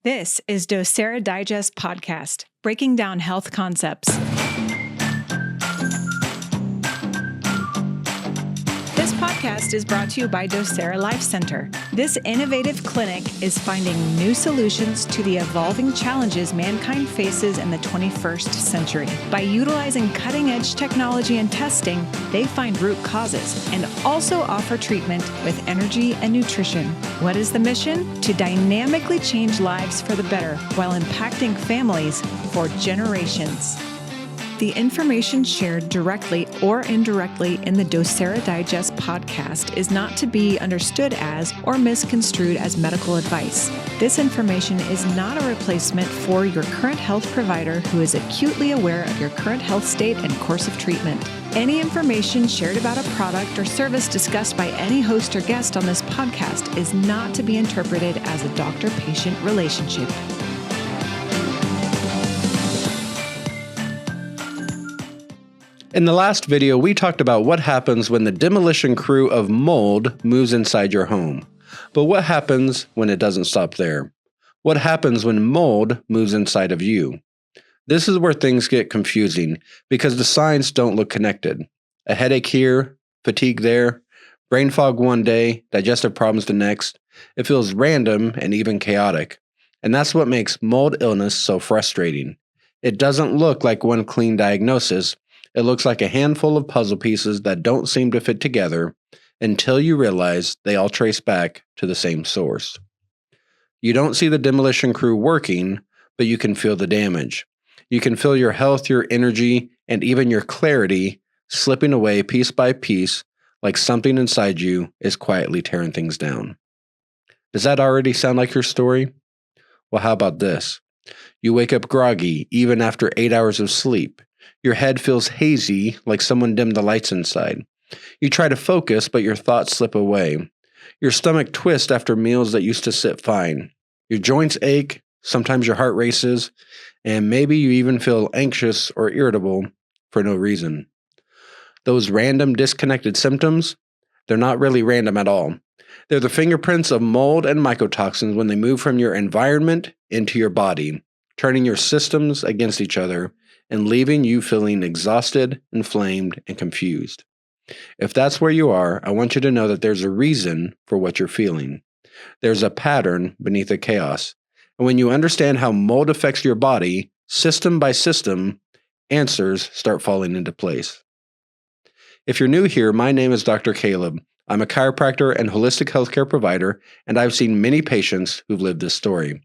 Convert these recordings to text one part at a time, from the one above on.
This is Docere Digest Podcast, breaking down health concepts. This podcast is brought to you by Docere Life Center. This innovative clinic is finding new solutions to the evolving challenges mankind faces in the 21st century. By utilizing cutting-edge technology and testing, they find root causes and also offer treatment with energy and nutrition. What is the mission? To dynamically change lives for the better while impacting families for generations. The information shared directly or indirectly in the Docere Digest podcast is not to be understood as or misconstrued as medical advice. This information is not a replacement for your current health provider who is acutely aware of your current health state and course of treatment. Any information shared about a product or service discussed by any host or guest on this podcast is not to be interpreted as a doctor-patient relationship. In the last video, we talked about what happens when the demolition crew of mold moves inside your home. But what happens when it doesn't stop there? What happens when mold moves inside of you? This is where things get confusing because the signs don't look connected. A headache here, fatigue there, brain fog one day, digestive problems the next. It feels random and even chaotic. And that's what makes mold illness so frustrating. It doesn't look like one clean diagnosis. It looks like a handful of puzzle pieces that don't seem to fit together until you realize they all trace back to the same source. You don't see the demolition crew working, but you can feel the damage. You can feel your health, your energy, and even your clarity slipping away piece by piece like something inside you is quietly tearing things down. Does that already sound like your story? Well, how about this? You wake up groggy even after 8 hours of sleep. Your head feels hazy, like someone dimmed the lights inside. You try to focus, but your thoughts slip away. Your stomach twists after meals that used to sit fine. Your joints ache, sometimes your heart races, and maybe you even feel anxious or irritable for no reason. Those random disconnected symptoms, they're not really random at all. They're the fingerprints of mold and mycotoxins when they move from your environment into your body, turning your systems against each other and leaving you feeling exhausted, inflamed, and confused. If that's where you are, I want you to know that there's a reason for what you're feeling. There's a pattern beneath the chaos. And when you understand how mold affects your body, system by system, answers start falling into place. If you're new here, my name is Dr. Caleb. I'm a chiropractor and holistic healthcare provider, and I've seen many patients who've lived this story.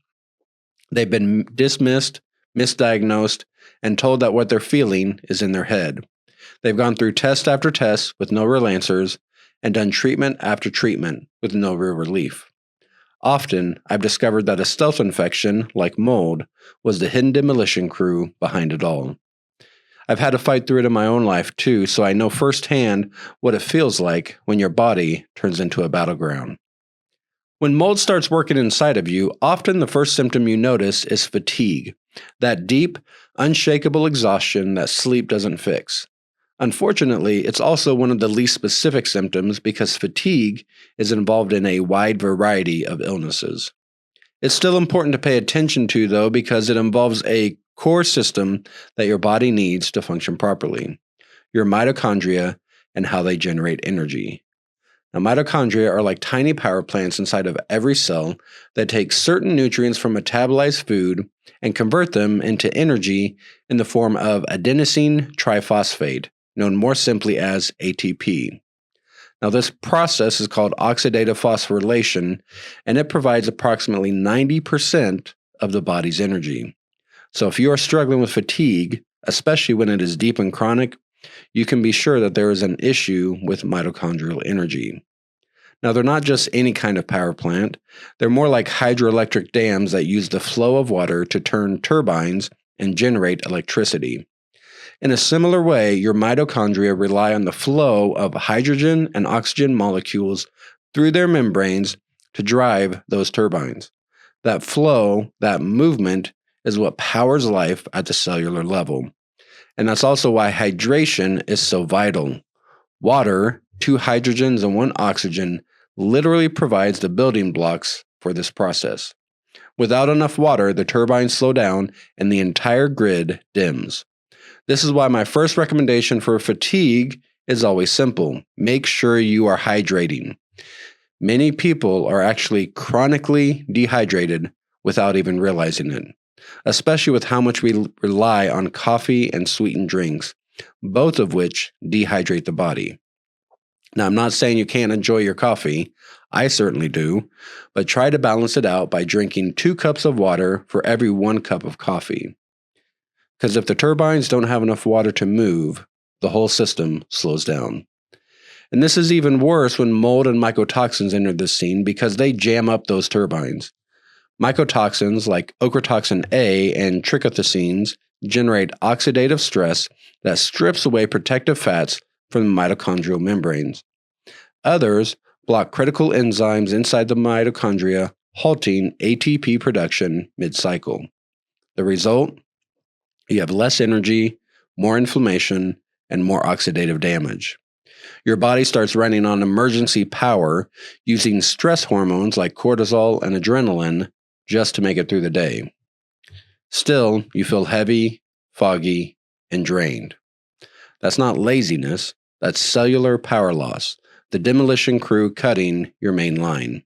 They've been dismissed, misdiagnosed, and told that what they're feeling is in their head. They've gone through test after test with no real answers and done treatment after treatment with no real relief. Often, I've discovered that a stealth infection, like mold, was the hidden demolition crew behind it all. I've had to fight through it in my own life too, so I know firsthand what it feels like when your body turns into a battleground. When mold starts working inside of you, often the first symptom you notice is fatigue, that deep, unshakable exhaustion that sleep doesn't fix. Unfortunately, it's also one of the least specific symptoms because fatigue is involved in a wide variety of illnesses. It's still important to pay attention to, though, because it involves a core system that your body needs to function properly, your mitochondria and how they generate energy. Now, mitochondria are like tiny power plants inside of every cell that take certain nutrients from metabolized food and convert them into energy in the form of adenosine triphosphate, known more simply as ATP. Now, this process is called oxidative phosphorylation, and it provides approximately 90% of the body's energy. So if you are struggling with fatigue, especially when it is deep and chronic, you can be sure that there is an issue with mitochondrial energy. Now, they're not just any kind of power plant. They're more like hydroelectric dams that use the flow of water to turn turbines and generate electricity. In a similar way, your mitochondria rely on the flow of hydrogen and oxygen molecules through their membranes to drive those turbines. That flow, that movement, is what powers life at the cellular level. And that's also why hydration is so vital. Water, 2 hydrogens and 1 oxygen, literally provides the building blocks for this process. Without enough water, the turbines slow down and the entire grid dims. This is why my first recommendation for fatigue is always simple. Make sure you are hydrating. Many people are actually chronically dehydrated without even realizing it, especially with how much we rely on coffee and sweetened drinks, both of which dehydrate the body. Now, I'm not saying you can't enjoy your coffee. I certainly do, but try to balance it out by drinking 2 cups of water for every 1 cup of coffee. Because if the turbines don't have enough water to move, the whole system slows down. And this is even worse when mold and mycotoxins enter the scene because they jam up those turbines. Mycotoxins like ochratoxin A and trichothecenes generate oxidative stress that strips away protective fats from the mitochondrial membranes. Others block critical enzymes inside the mitochondria, halting ATP production mid-cycle. The result? You have less energy, more inflammation, and more oxidative damage. Your body starts running on emergency power using stress hormones like cortisol and adrenaline just to make it through the day. Still, you feel heavy, foggy, and drained. That's not laziness, that's cellular power loss, the demolition crew cutting your main line.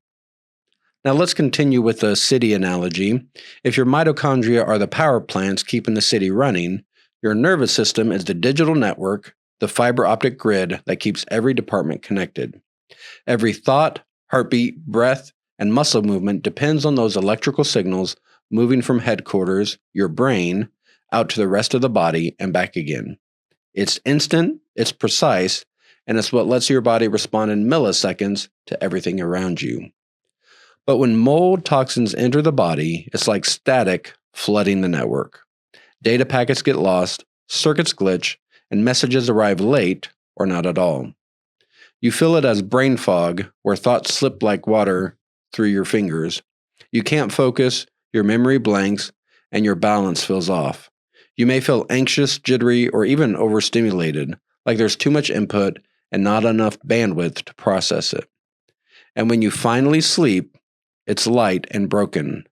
Now let's continue with the city analogy. If your mitochondria are the power plants keeping the city running, your nervous system is the digital network, the fiber optic grid that keeps every department connected. Every thought, heartbeat, breath, and muscle movement depends on those electrical signals moving from headquarters, your brain, out to the rest of the body and back again. It's instant, it's precise, and it's what lets your body respond in milliseconds to everything around you. But when mold toxins enter the body, it's like static flooding the network. Data packets get lost, circuits glitch, and messages arrive late or not at all. You feel it as brain fog, where thoughts slip like water through your fingers. You can't focus, your memory blanks, and your balance feels off. You may feel anxious, jittery, or even overstimulated, like there's too much input and not enough bandwidth to process it. And when you finally sleep, it's light and broken.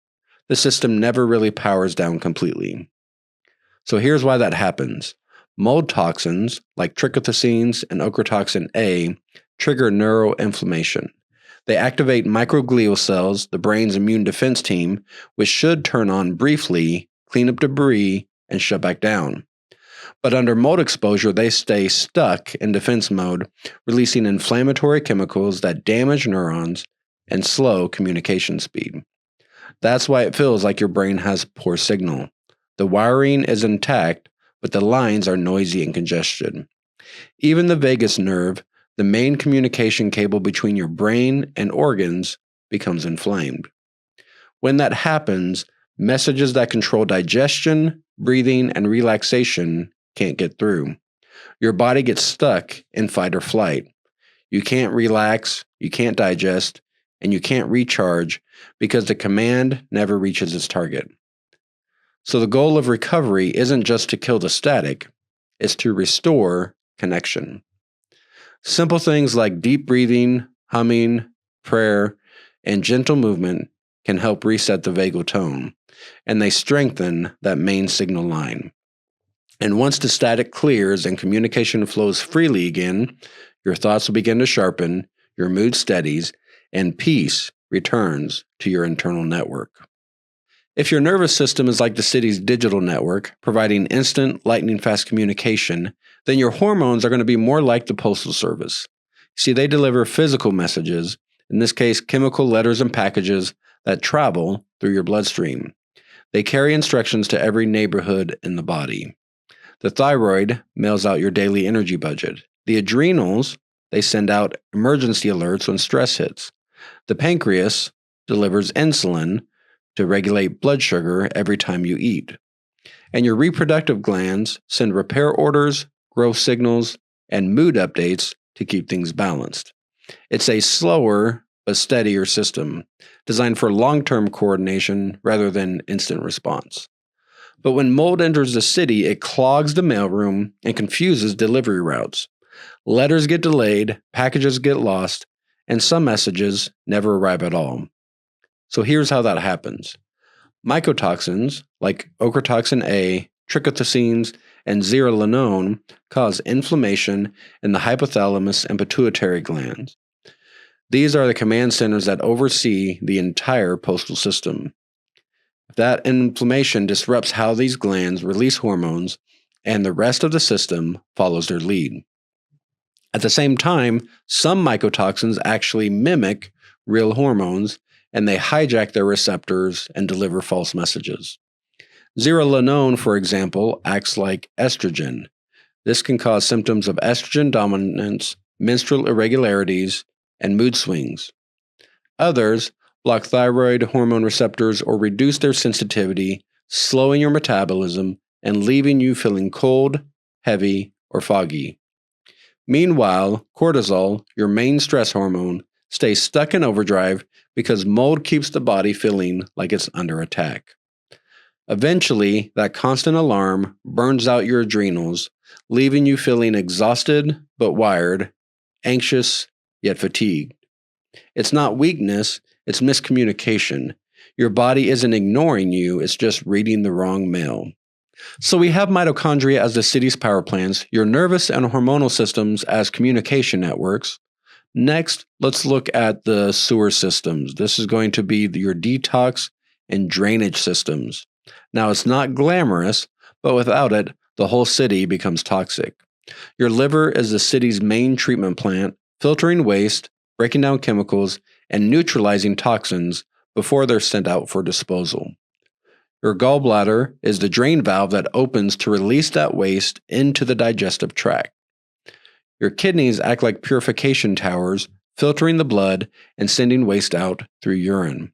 The system never really powers down completely. So here's why that happens. Mold toxins, like trichothecenes and ochratoxin A, trigger neuroinflammation. They activate microglial cells, the brain's immune defense team, which should turn on briefly, clean up debris, and shut back down. But under mold exposure, they stay stuck in defense mode, releasing inflammatory chemicals that damage neurons and slow communication speed. That's why it feels like your brain has poor signal. The wiring is intact, but the lines are noisy and congested. Even the vagus nerve, the main communication cable between your brain and organs, becomes inflamed. When that happens, messages that control digestion, breathing, and relaxation can't get through. Your body gets stuck in fight or flight. You can't relax, you can't digest, and you can't recharge because the command never reaches its target. So the goal of recovery isn't just to kill the static, it's to restore connection. Simple things like deep breathing, humming, prayer, and gentle movement can help reset the vagal tone, and they strengthen that main signal line. And once the static clears and communication flows freely again, your thoughts will begin to sharpen, your mood steadies, and peace returns to your internal network. If your nervous system is like the city's digital network, providing instant, lightning-fast communication, then your hormones are going to be more like the Postal Service. See, they deliver physical messages, in this case, chemical letters and packages that travel through your bloodstream. They carry instructions to every neighborhood in the body. The thyroid mails out your daily energy budget. The adrenals, they send out emergency alerts when stress hits. The pancreas delivers insulin to regulate blood sugar every time you eat. And your reproductive glands send repair orders, growth signals, and mood updates to keep things balanced. It's a slower but steadier system, designed for long-term coordination rather than instant response. But when mold enters the city, it clogs the mailroom and confuses delivery routes. Letters get delayed, packages get lost, and some messages never arrive at all. So here's how that happens. Mycotoxins, like ochratoxin A, trichothecenes, and zearalenone, cause inflammation in the hypothalamus and pituitary glands. These are the command centers that oversee the entire postal system. That inflammation disrupts how these glands release hormones, and the rest of the system follows their lead. At the same time, some mycotoxins actually mimic real hormones, and they hijack their receptors and deliver false messages. Zearalenone, for example, acts like estrogen. This can cause symptoms of estrogen dominance, menstrual irregularities, and mood swings. Others block thyroid hormone receptors or reduce their sensitivity, slowing your metabolism and leaving you feeling cold, heavy, or foggy. Meanwhile, cortisol, your main stress hormone, stays stuck in overdrive because mold keeps the body feeling like it's under attack. Eventually, that constant alarm burns out your adrenals, leaving you feeling exhausted but wired, anxious yet fatigued. It's not weakness, it's miscommunication. Your body isn't ignoring you, it's just reading the wrong mail. So we have mitochondria as the city's power plants, your nervous and hormonal systems as communication networks. Next, let's look at the sewer systems. This is going to be your detox and drainage systems. Now, it's not glamorous, but without it, the whole city becomes toxic. Your liver is the city's main treatment plant, filtering waste, breaking down chemicals, and neutralizing toxins before they're sent out for disposal. Your gallbladder is the drain valve that opens to release that waste into the digestive tract. Your kidneys act like purification towers, filtering the blood and sending waste out through urine.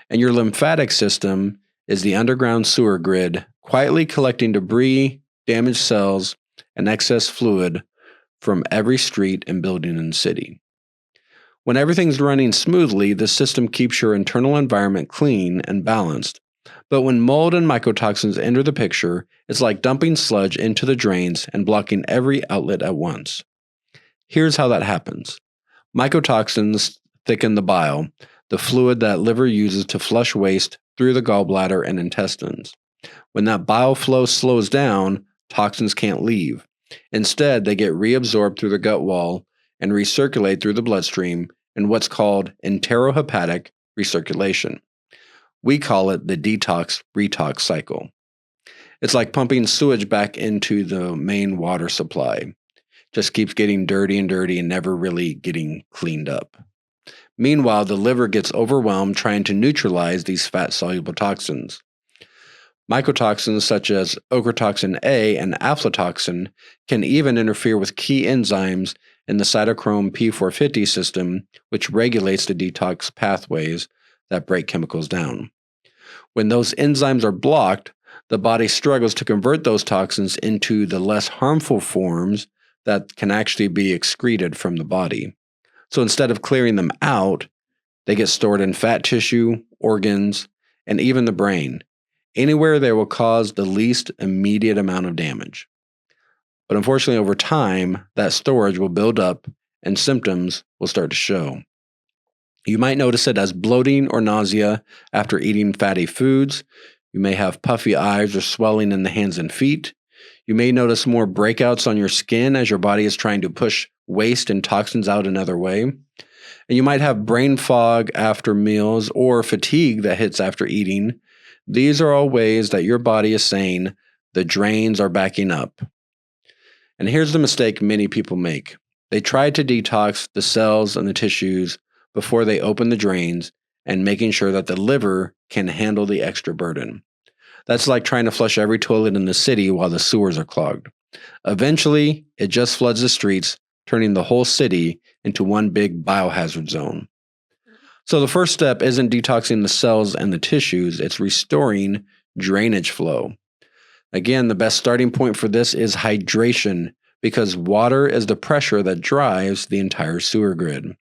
And your lymphatic system is the underground sewer grid, quietly collecting debris, damaged cells, and excess fluid from every street and building in the city. When everything's running smoothly, the system keeps your internal environment clean and balanced. But when mold and mycotoxins enter the picture, it's like dumping sludge into the drains and blocking every outlet at once. Here's how that happens. Mycotoxins thicken the bile, the fluid that liver uses to flush waste through the gallbladder and intestines. When that bile flow slows down, toxins can't leave. Instead, they get reabsorbed through the gut wall and recirculate through the bloodstream in what's called enterohepatic recirculation. We call it the detox-retox cycle. It's like pumping sewage back into the main water supply. Just keeps getting dirty and never really getting cleaned up. Meanwhile, the liver gets overwhelmed trying to neutralize these fat-soluble toxins. Mycotoxins such as ochratoxin A and aflatoxin can even interfere with key enzymes in the cytochrome P450 system, which regulates the detox pathways that break chemicals down. When those enzymes are blocked, the body struggles to convert those toxins into the less harmful forms that can actually be excreted from the body. So instead of clearing them out, they get stored in fat tissue, organs, and even the brain, anywhere they will cause the least immediate amount of damage. But unfortunately, over time, that storage will build up and symptoms will start to show. You might notice it as bloating or nausea after eating fatty foods. You may have puffy eyes or swelling in the hands and feet. You may notice more breakouts on your skin as your body is trying to push waste and toxins out another way. And you might have brain fog after meals or fatigue that hits after eating. These are all ways that your body is saying the drains are backing up. And here's the mistake many people make. They try to detox the cells and the tissues before they open the drains and making sure that the liver can handle the extra burden. That's like trying to flush every toilet in the city while the sewers are clogged. Eventually, it just floods the streets, turning the whole city into one big biohazard zone. So the first step isn't detoxing the cells and the tissues, it's restoring drainage flow. Again, the best starting point for this is hydration, because water is the pressure that drives the entire sewer grid.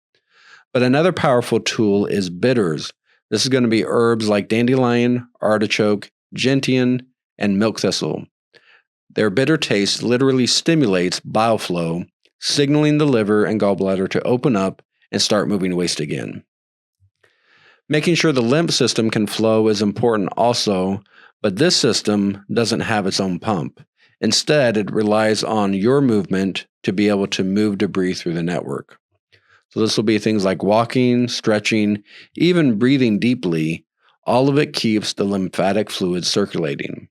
But another powerful tool is bitters. This is going to be herbs like dandelion, artichoke, gentian, and milk thistle. Their bitter taste literally stimulates bile flow, signaling the liver and gallbladder to open up and start moving waste again. Making sure the lymph system can flow is important also, but this system doesn't have its own pump. Instead, it relies on your movement to be able to move debris through the network. So this will be things like walking, stretching, even breathing deeply. All of it keeps the lymphatic fluid circulating.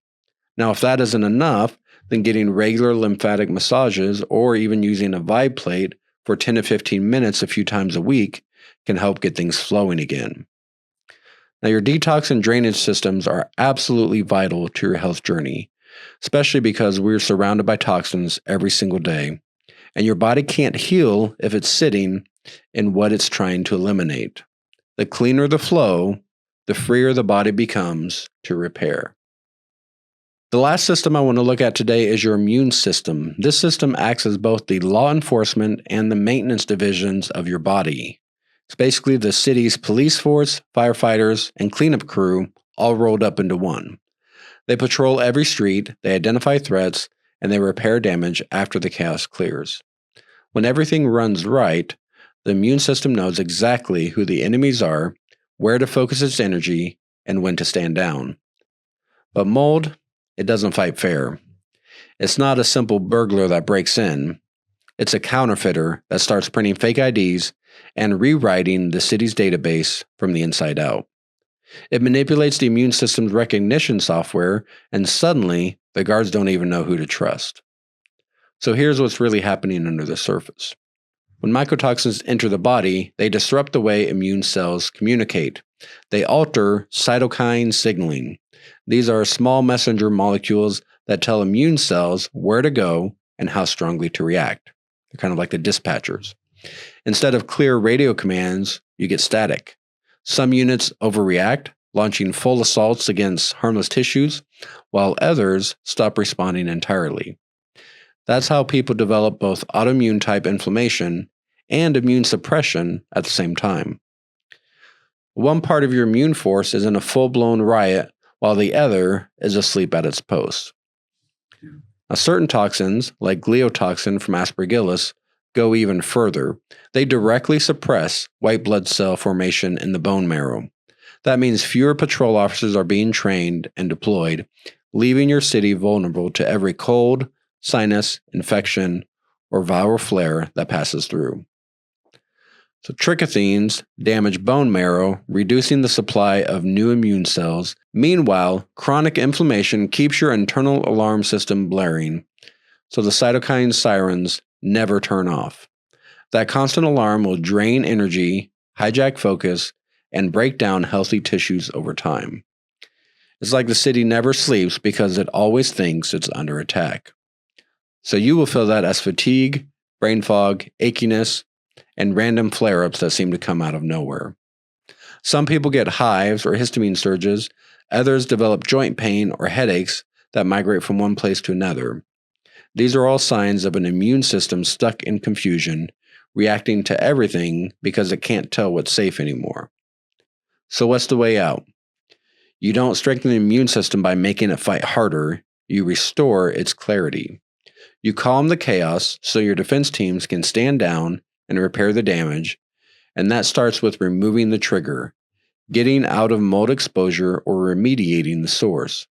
Now, if that isn't enough, then getting regular lymphatic massages or even using a vibe plate for 10 to 15 minutes a few times a week can help get things flowing again. Now, your detox and drainage systems are absolutely vital to your health journey, especially because we're surrounded by toxins every single day, and your body can't heal if it's sitting in what it's trying to eliminate. The cleaner the flow, the freer the body becomes to repair. The last system I want to look at today is your immune system. This system acts as both the law enforcement and the maintenance divisions of your body. It's basically the city's police force, firefighters, and cleanup crew all rolled up into one. They patrol every street, they identify threats, and they repair damage after the chaos clears. When everything runs right, the immune system knows exactly who the enemies are, where to focus its energy, and when to stand down. But mold, it doesn't fight fair. It's not a simple burglar that breaks in. It's a counterfeiter that starts printing fake IDs and rewriting the city's database from the inside out. It manipulates the immune system's recognition software, and suddenly, the guards don't even know who to trust. So here's what's really happening under the surface. When mycotoxins enter the body, they disrupt the way immune cells communicate. They alter cytokine signaling. These are small messenger molecules that tell immune cells where to go and how strongly to react. They're kind of like the dispatchers. Instead of clear radio commands, you get static. Some units overreact, launching full assaults against harmless tissues, while others stop responding entirely. That's how people develop both autoimmune type inflammation and immune suppression at the same time. One part of your immune force is in a full-blown riot, while the other is asleep at its post. Now, certain toxins, like gliotoxin from aspergillus, go even further. They directly suppress white blood cell formation in the bone marrow. That means fewer patrol officers are being trained and deployed, leaving your city vulnerable to every cold, sinus, infection, or viral flare that passes through. So trichothines damage bone marrow, reducing the supply of new immune cells. Meanwhile, chronic inflammation keeps your internal alarm system blaring, so the cytokine sirens never turn off. That constant alarm will drain energy, hijack focus, and break down healthy tissues over time. It's like the city never sleeps because it always thinks it's under attack. So you will feel that as fatigue, brain fog, achiness, and random flare-ups that seem to come out of nowhere. Some people get hives or histamine surges, others develop joint pain or headaches that migrate from one place to another. These are all signs of an immune system stuck in confusion, reacting to everything because it can't tell what's safe anymore. So what's the way out? You don't strengthen the immune system by making it fight harder, you restore its clarity. You calm the chaos so your defense teams can stand down and repair the damage, and that starts with removing the trigger, getting out of mold exposure or remediating the source.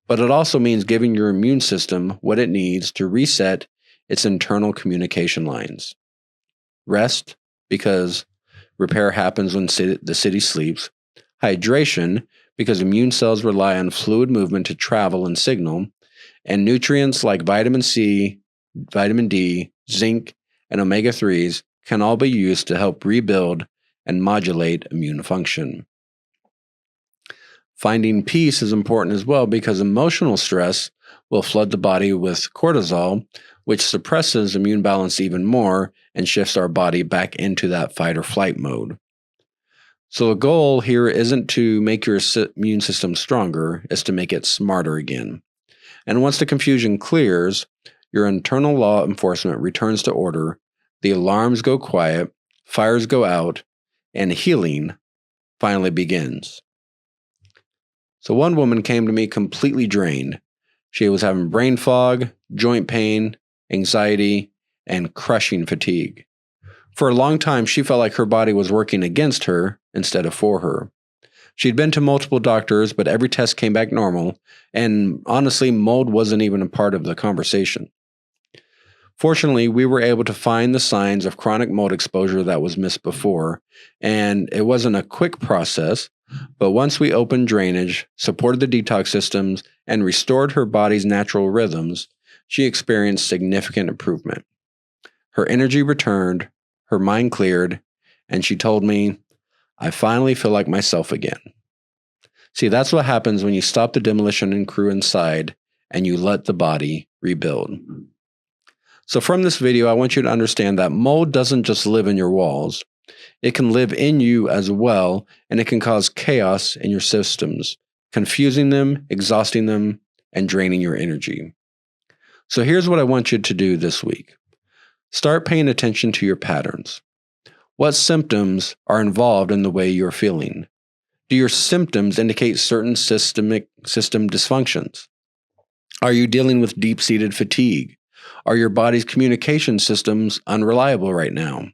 But it also means giving your immune system what it needs to reset its internal communication lines. Rest, because repair happens when the city sleeps. Hydration, because immune cells rely on fluid movement to travel and signal. And nutrients like vitamin C, vitamin D, zinc, and omega-3s can all be used to help rebuild and modulate immune function. Finding peace is important as well because emotional stress will flood the body with cortisol, which suppresses immune balance even more and shifts our body back into that fight or flight mode. So the goal here isn't to make your immune system stronger, it's to make it smarter again. And once the confusion clears, your internal law enforcement returns to order, the alarms go quiet, fires go out, and healing finally begins. So one woman came to me completely drained. She was having brain fog, joint pain, anxiety, and crushing fatigue. For a long time, she felt like her body was working against her instead of for her. She'd been to multiple doctors, but every test came back normal, and honestly, mold wasn't even a part of the conversation. Fortunately, we were able to find the signs of chronic mold exposure that was missed before, and it wasn't a quick process, but once we opened drainage, supported the detox systems, and restored her body's natural rhythms, she experienced significant improvement. Her energy returned, her mind cleared, and she told me, "I finally feel like myself again." See, that's what happens when you stop the demolition and crew inside and you let the body rebuild. So from this video, I want you to understand that mold doesn't just live in your walls. It can live in you as well, and it can cause chaos in your systems, confusing them, exhausting them, and draining your energy. So here's what I want you to do this week. Start paying attention to your patterns. What symptoms are involved in the way you're feeling? Do your symptoms indicate certain system dysfunctions? Are you dealing with deep-seated fatigue? Are your body's communication systems unreliable right now?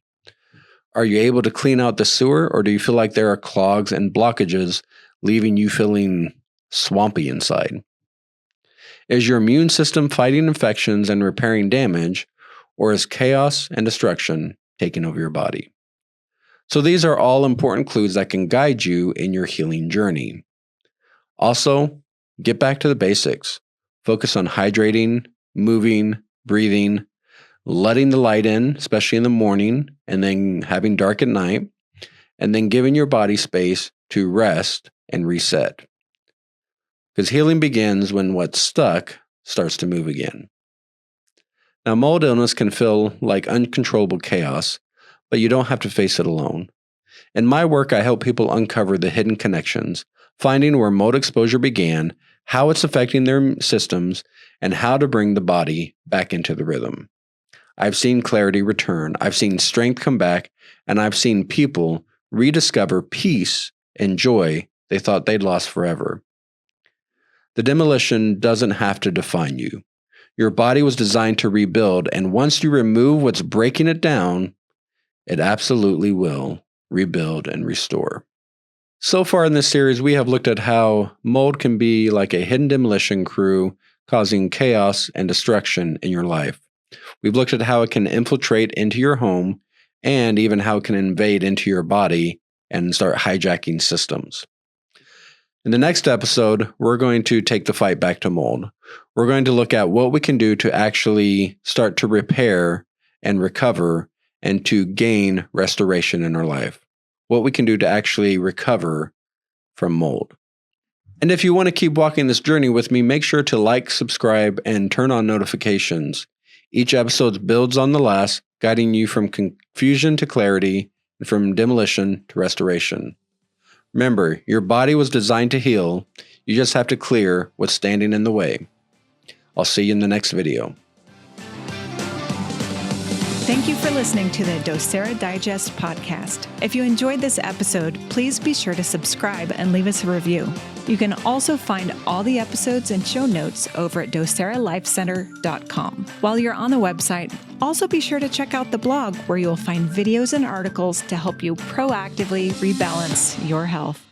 Are you able to clean out the sewer, or do you feel like there are clogs and blockages, leaving you feeling swampy inside? Is your immune system fighting infections and repairing damage, or is chaos and destruction taking over your body? So these are all important clues that can guide you in your healing journey. Also, get back to the basics. Focus on hydrating, moving, breathing, letting the light in, especially in the morning, and then having dark at night, and then giving your body space to rest and reset. Because healing begins when what's stuck starts to move again. Now, mold illness can feel like uncontrollable chaos, but you don't have to face it alone. In my work, I help people uncover the hidden connections, finding where mold exposure began, how it's affecting their systems, and how to bring the body back into the rhythm. I've seen clarity return, I've seen strength come back, and I've seen people rediscover peace and joy they thought they'd lost forever. The demolition doesn't have to define you. Your body was designed to rebuild, and once you remove what's breaking it down, it absolutely will rebuild and restore. So far in this series, we have looked at how mold can be like a hidden demolition crew, causing chaos and destruction in your life. We've looked at how it can infiltrate into your home, and even how it can invade into your body and start hijacking systems. In the next episode, we're going to take the fight back to mold. We're going to look at what we can do to actually start to repair and recover and to gain restoration in our life. What we can do to actually recover from mold. And if you want to keep walking this journey with me, make sure to like, subscribe, and turn on notifications. Each episode builds on the last, guiding you from confusion to clarity and from demolition to restoration. Remember, your body was designed to heal. You just have to clear what's standing in the way. I'll see you in the next video. Thank you for listening to the Docere Digest podcast. If you enjoyed this episode, please be sure to subscribe and leave us a review. You can also find all the episodes and show notes over at docerelifecenter.com. While you're on the website, also be sure to check out the blog where you'll find videos and articles to help you proactively rebalance your health.